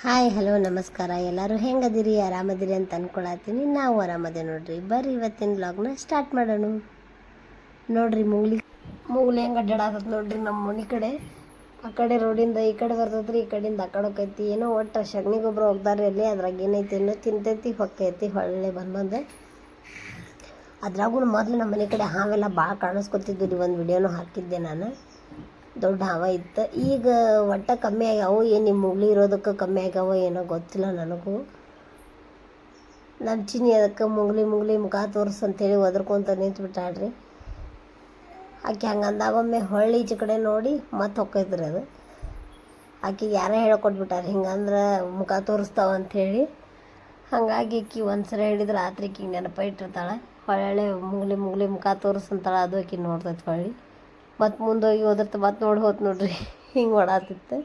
Hi hello ನಮಸ್ಕಾರ. ಎಲ್ಲರೂ ಹೆಂಗದಿರಿ? ಆರಾಮದಿರಿ ಅಂತ ಅಂದ್ಕೊಳತ್ತೀನಿ. ನಾವು ಆರಾಮದೇ ನೋಡ್ರಿ. ಬರ್ರಿ ಇವತ್ತಿನ ಬ್ಲಾಗ್ನ ಸ್ಟಾರ್ಟ್ ಮಾಡೋಣ. ನೋಡ್ರಿ ಮೂಗ್ಲಿ ಹೆಂಗೆ ಅಡ್ಡಾಡತ್ತದ ನೋಡ್ರಿ. ನಮ್ಮ ಮನೆ ಕಡೆ ಆ ಕಡೆ ರೋಡಿಂದ ಈ ಕಡೆ ಬರ್ತೈತ್ರಿ, ಈ ಕಡೆಯಿಂದ ಆ ಕಡೆ ಹೋಗ್ತೈತಿ. ಏನೋ ಒಟ್ಟು ಸಗಣಿ ಗೊಬ್ಬರ ಹೋಗ್ದಾರೆ ಅಲ್ಲಿ. ಅದ್ರಾಗ ಏನೈತಿ ಇನ್ನೂ ತಿಂತೈತಿ ಹೊಕ್ಕೈತಿ ಹೊಳ್ಳೆ ಬಂದು. ಅದ್ರಾಗೂ ಮೊದಲು ನಮ್ಮ ಮನೆ ಕಡೆ ಹಾವೆಲ್ಲ ಭಾಳ ಕಾಣಿಸ್ಕೊತಿದ್ದು ರೀ. ಒಂದು ವಿಡಿಯೋನೂ ಹಾಕಿದ್ದೆ ನಾನು. ದೊಡ್ಡ ಹಾವ ಇತ್ತು. ಈಗ ಒಟ್ಟ ಕಮ್ಮಿ ಆಗ್ಯಾವು. ಏನು ನಿಮ್ಮ ಮೂಗ್ಲಿ ಇರೋದಕ್ಕೆ ಕಮ್ಮಿ ಆಗ್ಯಾವ ಏನೋ ಗೊತ್ತಿಲ್ಲ ನನಗೂ. ನಮ್ಮ ಚಿನ್ನಿ ಅದಕ್ಕೆ ಮೂಗ್ಲಿ ಮುಖ ತೋರಿಸು ಅಂತೇಳಿ ಒದ್ರಕೊಂತ ನಿಂತ್ಬಿಟ್ಟಾಡ್ರಿ. ಆಕೆ ಹಂಗೆ ಅಂದಾಗೊಮ್ಮೆ ಹೊಳ್ಳಿ ಈಚೆ ಕಡೆ ನೋಡಿ ಮತ್ತೆ ಹೊಕ್ಕೈತ್ರಿ ಅದು. ಆಕೆಗೆ ಯಾರೋ ಹೇಳ್ಕೊಟ್ಬಿಟ್ಟಾರೆ ಹಿಂಗಂದ್ರೆ ಮುಖ ತೋರಿಸ್ತಾವ ಅಂಥೇಳಿ. ಹಾಗಾಗಿ ಆಕಿ ಒಂದು ಸರಿ ಹೇಳಿದ್ರೆ ರಾತ್ರಿ ಆಕಿಗೆ ನೆನಪ ಇಟ್ಟಿರ್ತಾಳೆ. ಹೊಳ್ಳೆ ಮೂಗ್ಲಿ ಮುಖ ತೋರಿಸಂತಾಳೆ. ಅದು ಆಕಿ ನೋಡ್ತೈತೆ ಹೊಳ್ಳಿ. ಮತ್ತು ಮುಂದೋಗಿ ಹೋದಿರ್ತ ಮತ್ತೆ ನೋಡಿ ಹೋತ್ ನೋಡ್ರಿ ಹಿಂಗೆ ಓಡಾತಿತ್ತು.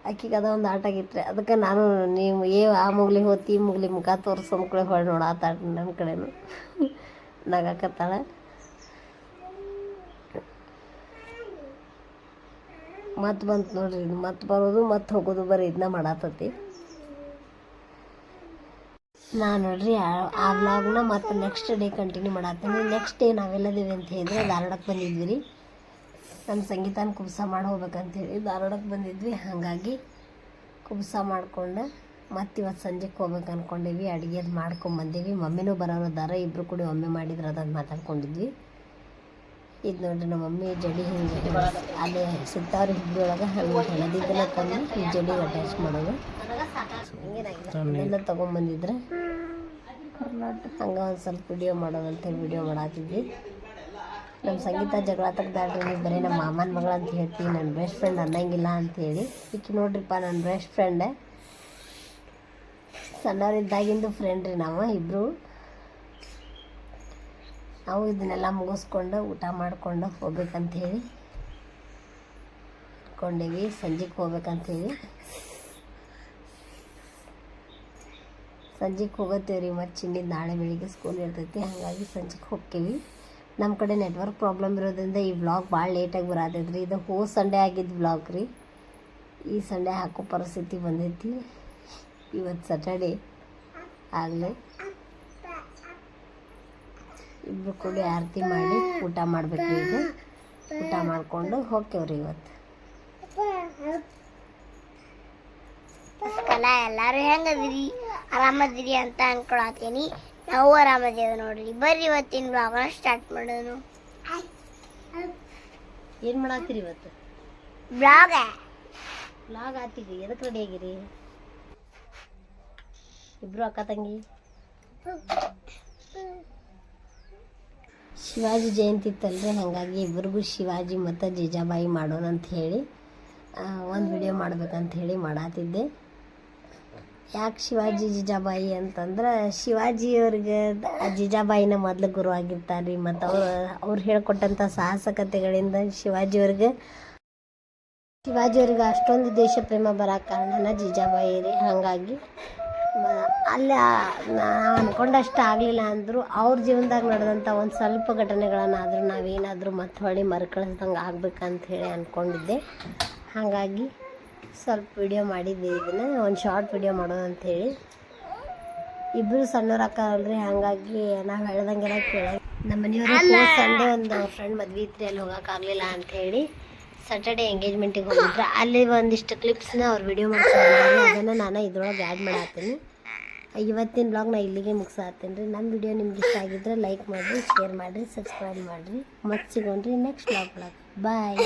ಆಕಿಗೆ ಅದ ಒಂದು ಆಟ ಆಗಿತ್ತು ರೀ. ಅದಕ್ಕೆ ನಾನು ನೀವು ಆ ಮುಗ್ಲಿ ಹೋತಿ ಈ ಮುಗ್ಲಿ ಮುಖ ತೋರಿಸೋ ಮಕ್ಕಳು ಹೊಳ್ಳಿ ನೋಡಾತಾಳ ನನ್ನ ಕಡೆನು ನಗಾಕತ್ತಾಳೆ. ಮತ್ತೆ ಬಂತು ನೋಡ್ರಿ. ಇದು ಮತ್ತೆ ಬರೋದು ಮತ್ತೆ ಹೋಗೋದು ಬರೀ ಇದನ್ನ ಮಾಡಾತತಿ. ನಾನು ನೋಡ್ರಿ ಆ ವ್ಲಾಗ್ನ ಮತ್ತು ನೆಕ್ಸ್ಟ್ ಡೇ ಕಂಟಿನ್ಯೂ ಮಾಡತ್ತೀನಿ. ನೆಕ್ಸ್ಟ್ ಡೇ ನಾವೆಲ್ಲದೇವಿ ಅಂತ ಹೇಳಿದ್ರೆ ಧಾರವಾಡಕ್ಕೆ ಬಂದಿದ್ವಿ ರೀ. ನಮ್ಮ ಸಂಗೀತನ ಕುಬ್ಸ ಮಾಡಿ ಹೋಗ್ಬೇಕಂತೇಳಿ ಧಾರವಾಡಕ್ಕೆ ಬಂದಿದ್ವಿ. ಹಾಗಾಗಿ ಕುಬ್ಸ ಮಾಡ್ಕೊಂಡು ಮತ್ತು ಇವತ್ತು ಸಂಜೆಗೆ ಹೋಗ್ಬೇಕು ಅಂದ್ಕೊಂಡೀವಿ. ಅಡುಗೆ ಅದು ಮಾಡ್ಕೊಂಬಂದೀವಿ. ಮಮ್ಮಿನೂ ಬರೋರು ಅದಾರ. ಇಬ್ಬರು ಕೂಡ ಒಮ್ಮೆ ಮಾಡಿದ್ರೆ ಅದನ್ನು ಮಾತಾಡ್ಕೊಂಡಿದ್ವಿ. ಇದು ನೋಡ್ರಿ ನಮ್ಮ ಮಮ್ಮಿ ಜಡಿ ಹಿಂಗೆ ಅಲ್ಲಿ ಸಿಗ್ತಾವ್ರಿ ಹುಬ್ಳಿಯೊಳಗೆ. ಹಂಗೆ ಹಳದಿದ್ದನ್ನ ತಂದು ಈ ಜಡಿಗೆ ಅಟ್ಯಾಚ್ ಮಾಡೋದು ಎಲ್ಲ ತೊಗೊಂಬಂದಿದ್ರೆ ಹಂಗೆ ಒಂದು ಸ್ವಲ್ಪ ವಿಡಿಯೋ ಮಾಡೋದಂತೇಳಿ ವಿಡಿಯೋ ಮಾಡಾತಿದ್ವಿ. ನಮ್ಮ ಸಂಗೀತ ಜಗಳ ತೆಗ್ದಾಡ್ರಿ, ನೀವು ಬರೀ ನಮ್ಮ ಮಾಮನ ಮಗಳು ಅಂತ ಹೇಳ್ತೀವಿ, ನನ್ನ ಬೆಸ್ಟ್ ಫ್ರೆಂಡ್ ಅನ್ನಂಗಿಲ್ಲ ಅಂಥೇಳಿ. ಈಕೆ ನೋಡ್ರಿಪ್ಪ ನನ್ನ ಬೆಸ್ಟ್ ಫ್ರೆಂಡೆ. ಸಣ್ಣವರಿದ್ದಾಗಿಂದು ಫ್ರೆಂಡ್ ರೀ ನಾವು ಇಬ್ಬರು. ನಾವು ಇದನ್ನೆಲ್ಲ ಮುಗಿಸ್ಕೊಂಡು ಊಟ ಮಾಡಿಕೊಂಡು ಹೋಗ್ಬೇಕಂಥೇಳಿ ಅಂದ್ಕೊಂಡೀವಿ. ಸಂಜೆಗೆ ಹೋಗ್ಬೇಕಂಥೇಳಿ ಸಂಜೆಗೆ ಹೋಗತ್ತೇವೆ ರೀ. ಮತ್ತು ಚಿನ್ನಿದ್ದು ನಾಳೆ ಬೆಳಿಗ್ಗೆ ಸ್ಕೂಲ್ ಇರ್ತೈತಿ. ಹಾಗಾಗಿ ಸಂಜೆಗೆ ಹೋಗ್ತೀವಿ. ನಮ್ಮ ಕಡೆ ನೆಟ್ವರ್ಕ್ ಪ್ರಾಬ್ಲಮ್ ಇರೋದ್ರಿಂದ ಈ ವ್ಲಾಗ್ ಭಾಳ ಲೇಟಾಗಿ ಬರತೈತೆ ರೀ. ಇದು ಸಂಡೇ ಆಗಿದ್ದು ವ್ಲಾಗ್ ರೀ. ಈ ಸಂಡೇ ಹಾಕೋ ಪರಿಸ್ಥಿತಿ ಬಂದೈತಿ. ಇವತ್ತು ಸ್ಯಾಟರ್ಡೇ ಆಗಲಿ ಇಬ್ಬರು ಕೂಡಿ ಆರತಿ ಮಾಡಿ ಊಟ ಮಾಡಬೇಕು. ಈಗ ಊಟ ಮಾಡಿಕೊಂಡು ಹೋಗ್ತೇವ್ರಿ ಇವತ್ತು. ಎಲ್ಲರೂ ಹೆಂಗದಿರಿ? ಆರಾಮದಿರಿ ಅಂತ ಅನ್ಕೊಳತ್ತೀನಿ. ನಾವು ಆರಾಮದೇವೆ ನೋಡ್ರಿ. ಬರ್ರಿ ಇವತ್ತಿನ ಬ್ಲಾಗ್ನ ಸ್ಟಾರ್ಟ್ ಮಾಡೋದು. ಏನು ಮಾಡತ್ತೀರಿ ಇವತ್ತು? ಬ್ಲಾಗ್ ಆತಿರಿ. ಎದಕ್ಕೆ ರೆಡಿ ಆಗಿರಿ ಇಬ್ರು ಅಕ್ಕ ತಂಗಿ? ಶಿವಾಜಿ ಜಯಂತಿ ಇತ್ತಲ್ರಿ. ಹಾಗಾಗಿ ಇಬ್ಬರಿಗೂ ಶಿವಾಜಿ ಮತ್ತು ಜೀಜಾಬಾಯಿ ಮಾಡೋಣ ಅಂತ ಹೇಳಿ ಒಂದು ವಿಡಿಯೋ ಮಾಡ್ಬೇಕಂತ ಹೇಳಿ ಮಾಡಾತಿದ್ದೆ. ಯಾಕೆ ಶಿವಾಜಿ ಜೀಜಾಬಾಯಿ ಅಂತಂದ್ರೆ ಶಿವಾಜಿಯವ್ರಿಗೆ ಜೀಜಾಬಾಯಿನ ಮೊದಲು ಗುರು ಆಗಿರ್ತಾರೆ ರೀ. ಮತ್ತು ಅವ್ರು ಹೇಳ್ಕೊಟ್ಟಂಥ ಸಾಹಸಕತೆಗಳಿಂದ ಶಿವಾಜಿಯವ್ರಿಗೆ ಅಷ್ಟೊಂದು ದೇಶ ಪ್ರೇಮ ಬರೋಕ್ಕೆ ಕಾರಣನ ಜೀಜಾಬಾಯಿ ರೀ. ಹಾಗಾಗಿ ಅಲ್ಲಿ ನಾವು ಅಂದ್ಕೊಂಡಷ್ಟು ಆಗಲಿಲ್ಲ ಅಂದರೂ ಅವ್ರ ಜೀವನದಾಗ ನಡೆದಂಥ ಒಂದು ಸ್ವಲ್ಪ ಘಟನೆಗಳನ್ನಾದರೂ ನಾವೇನಾದರೂ ಮತ್ತೆ ಹೊಳ್ಳಿ ಮರುಕಳಿಸ್ದಂಗೆ ಆಗ್ಬೇಕಂತ ಹೇಳಿ ಅಂದ್ಕೊಂಡಿದ್ದೆ. ಹಾಗಾಗಿ ಸ್ವಲ್ಪ ವಿಡಿಯೋ ಮಾಡಿದ್ದೆ. ಇದನ್ನು ಒಂದು ಶಾರ್ಟ್ ವಿಡಿಯೋ ಮಾಡೋದು ಅಂಥೇಳಿ. ಇಬ್ಬರು ಸಣ್ಣವ್ರು ಅಲ್ರಿ. ಹಾಗಾಗಿ ನಾವು ಹೇಳ್ದಂಗೆಲ್ಲ ನಮ್ಮ ಮನೆಯವರು ಸಂಡೇ ಒಂದು ಫ್ರೆಂಡ್ ಮದ್ವೆ ಇತ್ತು, ಅಲ್ಲಿ ಹೋಗೋಕ್ಕಾಗಲಿಲ್ಲ ಅಂಥೇಳಿ ಸ್ಯಾಟರ್ಡೇ ಎಂಗೇಜ್ಮೆಂಟಿಗೆ ಹೋಗಿದ್ರೆ ಅಲ್ಲಿ ಒಂದಿಷ್ಟು ಕ್ಲಿಪ್ಸ್ನ ಅವ್ರು ವಿಡಿಯೋ ಮಾಡ್ಕೊಂಡು ಅದನ್ನು ನಾನು ಇದ್ರೊಳಗೆ ಆ್ಯಡ್ ಮಾಡತ್ತೀನಿ. ಇವತ್ತಿನ ಬ್ಲಾಗ್ ನಾ ಇಲ್ಲಿಗೆ ಮುಗಿಸಾತೀನಿ ರೀ. ನಮ್ಮ ವಿಡಿಯೋ ನಿಮ್ಗೆ ಇಷ್ಟ ಆಗಿದ್ರೆ ಲೈಕ್ ಮಾಡಿರಿ, ಶೇರ್ ಮಾಡಿರಿ, ಸಬ್ಸ್ಕ್ರೈಬ್ ಮಾಡಿರಿ. ಮತ್ತೆ ಸಿಗೋಣ್ರಿ ನೆಕ್ಸ್ಟ್ ಬ್ಲಾಗ್. ಬಾಯ್.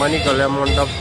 ಭವಾನಿ ಕಲ್ಯಾಣ ಮಂಟಪ